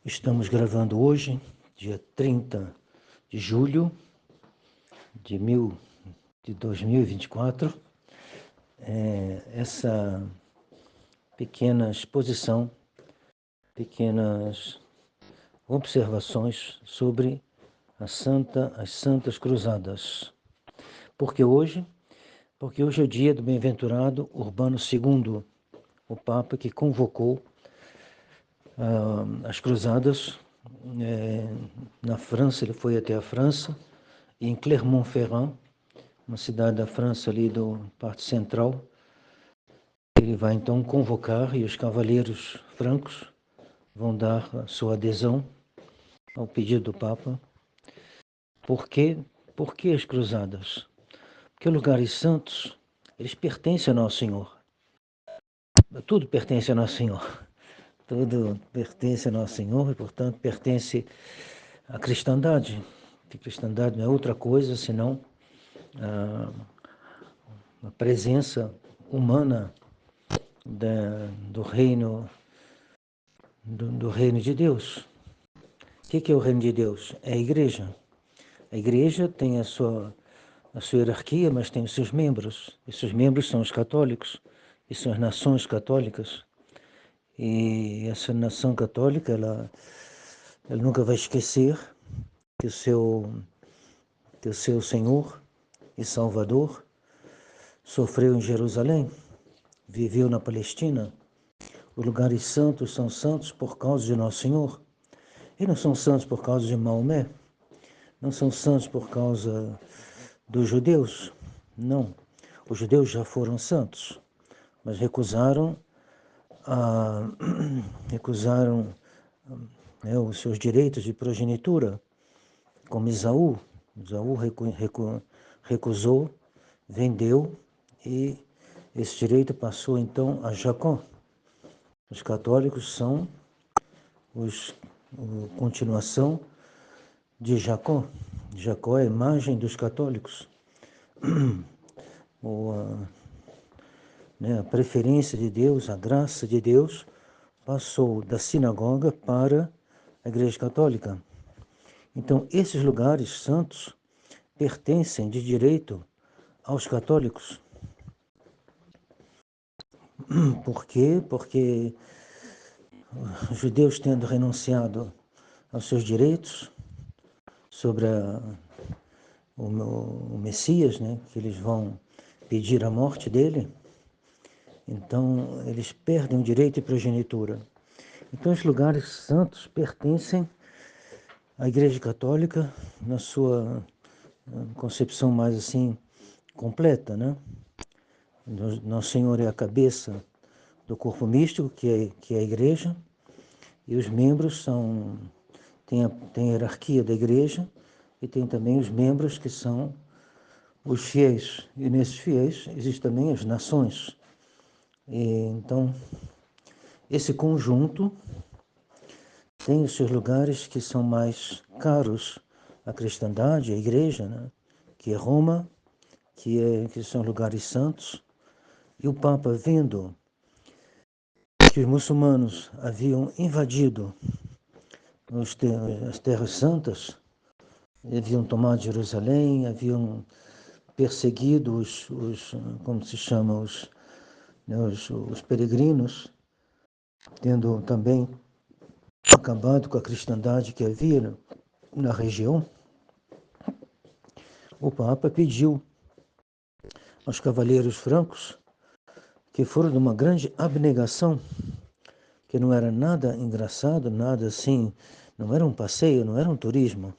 Estamos gravando hoje, dia 30 de julho de 2024, essa pequena exposição, pequenas observações sobre as Santas Cruzadas. Por que hoje? Porque hoje é o dia do bem-aventurado Urbano II, o Papa que convocou as Cruzadas. Na França, ele foi até a França, e em Clermont-Ferrand, uma cidade da França ali do parte central, ele vai então convocar e os cavaleiros francos vão dar a sua adesão ao pedido do Papa. Por quê? Por que as cruzadas? Porque lugares santos, eles pertencem a Nosso Senhor. Tudo pertence a Nosso Senhor. Tudo pertence a Nosso Senhor e, portanto, pertence à cristandade. A cristandade não é outra coisa senão a presença humana do reino de Deus. O que é o reino de Deus? É a igreja. A igreja tem a sua hierarquia, mas tem os seus membros. Esses membros são os católicos, e são as nações católicas. E essa nação católica, ela nunca vai esquecer que o seu Senhor e Salvador sofreu em Jerusalém, viveu na Palestina. Os lugares santos são santos por causa de Nosso Senhor. E não são santos por causa de Maomé, não são santos por causa dos judeus, não. Os judeus já foram santos, mas recusaram os seus direitos de progenitura, como Esaú. Esaú recusou, vendeu, e esse direito passou então a Jacó. Os católicos são a continuação de Jacó. Jacó é a imagem dos católicos. A preferência de Deus, a graça de Deus, passou da sinagoga para a Igreja Católica. Então, esses lugares santos pertencem de direito aos católicos. Por quê? Porque os judeus, tendo renunciado aos seus direitos sobre o Messias, que eles vão pedir a morte dele, então eles perdem o direito de progenitura. Então, os lugares santos pertencem à Igreja Católica na sua concepção mais assim completa, Nosso Senhor é a cabeça do corpo místico, que é a Igreja, e os membros tem a hierarquia da Igreja, e tem também os membros que são os fiéis, e nesses fiéis existem também as nações. E, então, esse conjunto tem os seus lugares que são mais caros à cristandade, à Igreja, que é Roma, que são lugares santos. E o Papa, vendo que os muçulmanos haviam invadido as terras santas, haviam tomado Jerusalém, haviam perseguido como se chama, os peregrinos, tendo também acabado com a cristandade que havia na região. O Papa pediu aos cavaleiros francos, que foram de uma grande abnegação, que não era nada engraçado, nada assim, não era um passeio, não era um turismo.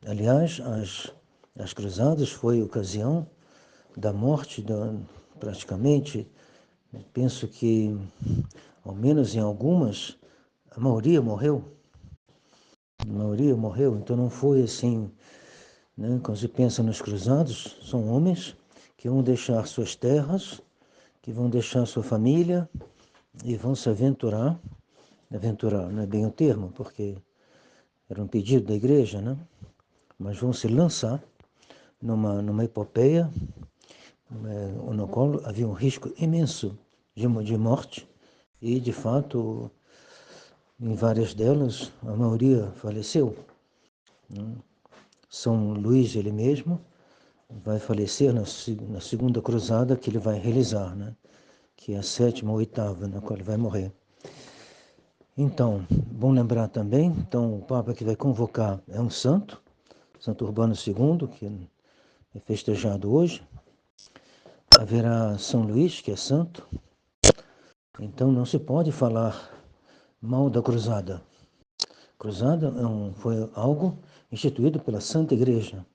Aliás, as cruzadas foi ocasião da morte, praticamente, penso que, ao menos em algumas, a maioria morreu. Então não foi assim, quando se pensa nos cruzados, são homens que vão deixar suas terras, que vão deixar sua família e vão se aventurar não é bem o termo, porque era um pedido da igreja, mas vão se lançar numa epopeia no qual havia um risco imenso de morte, e de fato Em várias delas, a maioria faleceu. São Luís, ele mesmo, vai falecer na segunda cruzada que ele vai realizar, né? Que é a 7ª ou 8ª, na qual ele vai morrer. Então, bom lembrar também, então o Papa que vai convocar é um santo, Santo Urbano II, que é festejado hoje. Haverá São Luís, que é santo. Então não se pode falar mal da cruzada. Cruzada foi algo instituído pela Santa Igreja.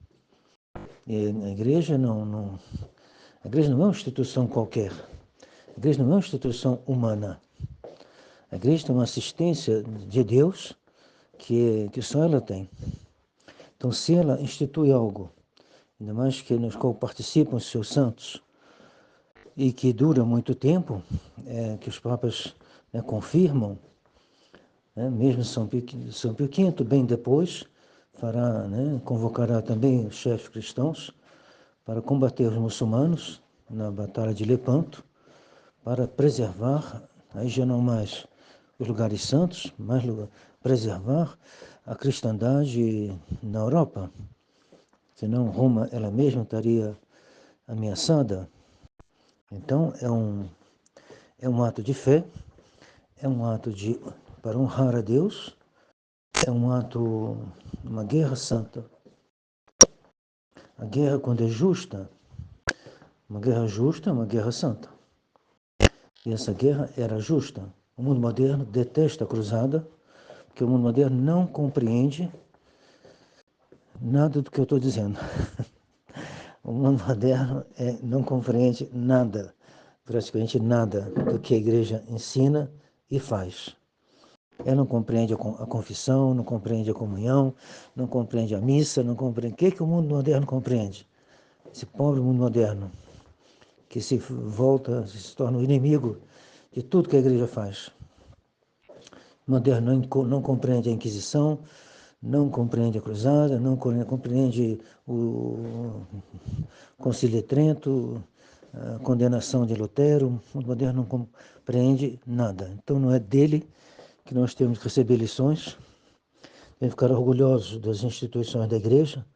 E a igreja não é uma instituição qualquer. A igreja não é uma instituição humana. A igreja tem uma assistência de Deus que só ela tem. Então, se ela institui algo, ainda mais que nos qual participam os seus santos, e que dura muito tempo, que os papas confirmam, mesmo São Pio V, bem depois, convocará também os chefes cristãos para combater os muçulmanos na Batalha de Lepanto, para preservar, aí já não mais os lugares santos, mas preservar a cristandade na Europa. Senão Roma ela mesma estaria ameaçada. Então é um ato de fé, é um ato para honrar a Deus, é um ato, uma guerra santa. A guerra, quando é justa, uma guerra justa é uma guerra santa. E essa guerra era justa. O mundo moderno detesta a cruzada, porque o mundo moderno não compreende nada do que eu estou dizendo. O mundo moderno não compreende nada, praticamente nada do que a igreja ensina e faz. Ela não compreende a confissão, não compreende a comunhão, não compreende a missa, não compreende. O que o mundo moderno compreende? Esse pobre mundo moderno, que se torna o inimigo de tudo que a igreja faz. O moderno não compreende a Inquisição, não compreende a Cruzada, não compreende o Concílio de Trento, a condenação de Lutero. O mundo moderno não compreende nada. Então não é dele que nós temos que receber lições, temos que ficar orgulhosos das instituições da igreja.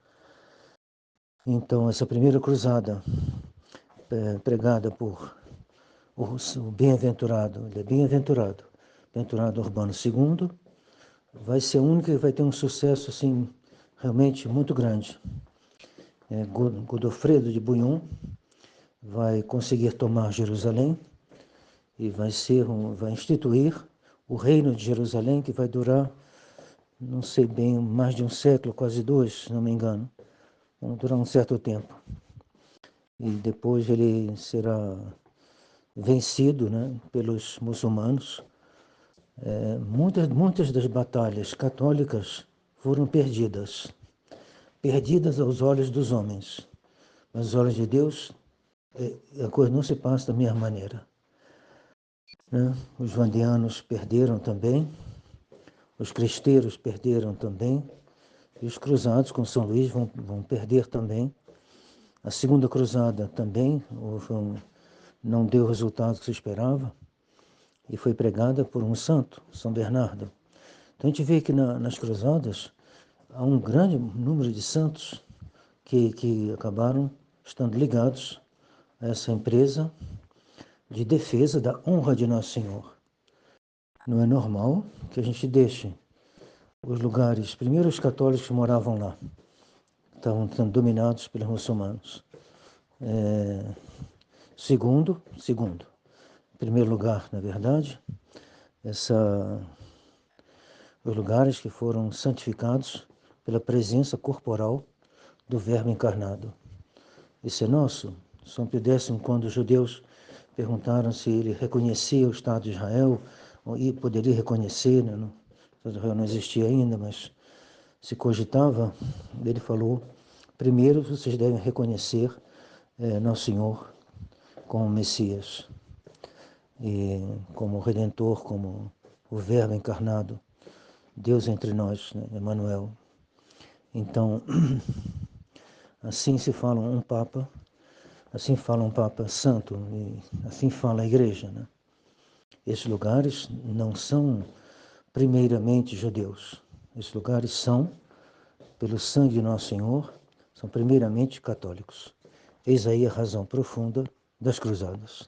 Então essa primeira cruzada, pregada por o bem-aventurado, ele é bem-aventurado Urbano II, vai ser a única que vai ter um sucesso assim, realmente muito grande. Godofredo de Bouillon vai conseguir tomar Jerusalém e vai instituir o reino de Jerusalém, que vai durar, não sei bem, mais de um século, quase dois, se não me engano. Vai durar um certo tempo. E depois ele será vencido, pelos muçulmanos. Muitas das batalhas católicas foram perdidas aos olhos dos homens, mas aos olhos de Deus a coisa não se passa da mesma maneira. Os vandeanos perderam também, os cristeiros perderam também, e os cruzados com São Luís vão perder também. A segunda cruzada também não deu o resultado que se esperava, e foi pregada por um santo, São Bernardo. Então a gente vê que nas cruzadas há um grande número de santos que acabaram estando ligados a essa empresa de defesa da honra de Nosso Senhor. Não é normal que a gente deixe os lugares, primeiro os católicos que moravam lá, estavam sendo dominados pelos muçulmanos. Segundo, em primeiro lugar, na verdade, os lugares que foram santificados pela presença corporal do Verbo encarnado. Isso é nosso. São Pio X, quando os judeus perguntaram se ele reconhecia o Estado de Israel, e poderia reconhecer, o Estado de Israel não existia ainda, mas se cogitava, ele falou, primeiro vocês devem reconhecer Nosso Senhor como Messias, e como Redentor, como o Verbo encarnado, Deus entre nós, Emmanuel. Então, assim se fala um Papa, assim fala um Papa Santo, e assim fala a Igreja. Esses lugares não são primeiramente judeus. Esses lugares são, pelo sangue de Nosso Senhor, são primeiramente católicos. Eis aí a razão profunda das cruzadas.